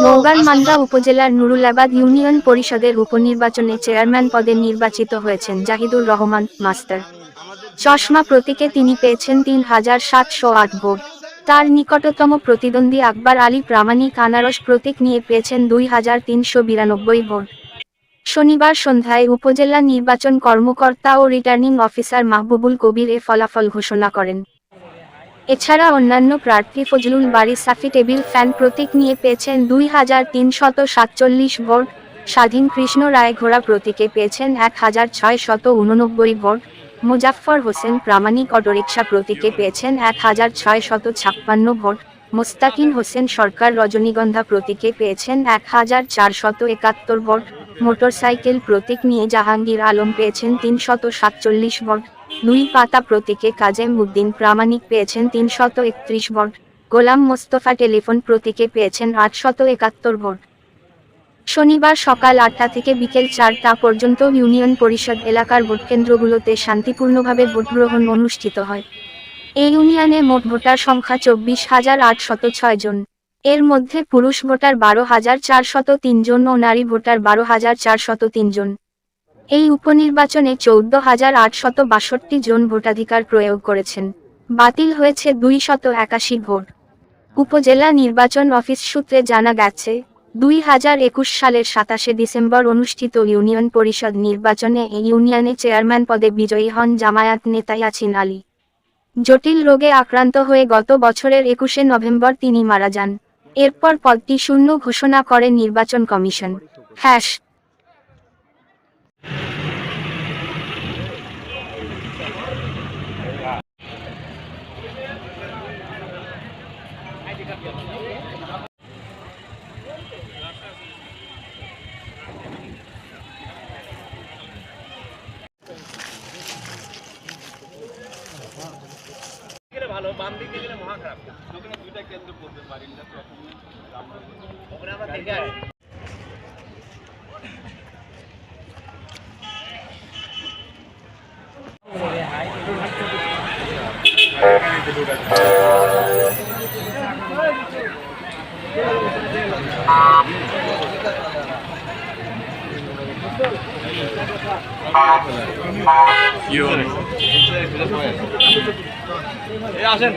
নওগাঁর মান্দা উপজেলার নুরুলাবাদ ইউনিয়ন পরিষদের উপনির্বাচনে চেয়ারম্যান পদে নির্বাচিত হয়েছেন জাহিদুর রহমান মাস্টার। চশমা প্রতীকে তিনি পেয়েছেন ৩,৭০৮ ভোট। তার নিকটতম প্রতিদ্বন্দ্বী আকবর আলী প্রামাণিক আনারস প্রতীক নিয়ে পেয়েছেন ২,৩৯২ ভোট। শনিবার সন্ধ্যায় উপজেলা নির্বাচন কর্মকর্তা ও রিটার্নিং অফিসার মাহবুবুল কবির এ ফলাফল ঘোষণা করেন। এছাড়া অন্যান্য প্রার্থী ফজলুল বারী সাফি টেবিল ফ্যান প্রতীক নিয়ে পেয়েছেন ২,৩৪৭ ভোট। স্বাধীন কৃষ্ণ রায় ঘোড়া প্রতীকে পেয়েছেন ১,৬৮৯ ভোট। মুজাফফর হোসেন প্রামাণিক অটোরিকশা প্রতীকে পেয়েছেন ১,৬৫৬ ভোট। মোস্তাকিন হোসেন সরকার রজনীগন্ধা প্রতীকে পেয়েছেন ১,৪৭১ ভোট। মোটরসাইকেল প্রতীক নিয়ে জাহাঙ্গীর আলম পেয়েছেন ৩৪৭ ভোট। নুই পাতা প্রতীকে কাজেম উদ্দিন প্রামাণিক পেয়েছেন ৩৩১ ভোট। গোলাম মোস্তফা টেলিফোন প্রতীকে পেয়েছেন ৮৭১ ভোট। শনিবার সকাল ৮টা থেকে বিকেল ৪টা পর্যন্ত ইউনিয়ন পরিষদ এলাকার ভোটকেন্দ্রগুলোতে শান্তিপূর্ণভাবে ভোটগ্রহণ অনুষ্ঠিত হয়। এই ইউনিয়নে মোট ভোটার সংখ্যা ২৪,৮০৬ জন। এর মধ্যে পুরুষ ভোটার ১২,৪০৩ জন ও নারী ভোটার ১২,৪০৩ জন। এই উপনির্বাচনে ১৪,৮৬২ জন ভোটাধিকার প্রয়োগ করেছেন। বাতিল হয়েছে ২৮১ ভোট। উপজেলা নির্বাচন অফিস সূত্রে জানা গেছে, ২০২১ সালের ২৭শে ডিসেম্বর অনুষ্ঠিত ইউনিয়ন পরিষদ নির্বাচনে এই ইউনিয়নে চেয়ারম্যান পদে বিজয়ী হন জামায়াত নেতা ইয়াছিন আলী। জটিল রোগে আক্রান্ত হয়ে গত বছরের ২১শে নভেম্বর তিনি মারা যান। এরপর পদটি শূন্য ঘোষণা করে নির্বাচন কমিশন। ভালো বাম দিকে গেলে মহা খারাপ। ওখানে দুইটা কেন্দ্র করতে পারি না তো ওখানে আমরা থেকে আসি। আসেন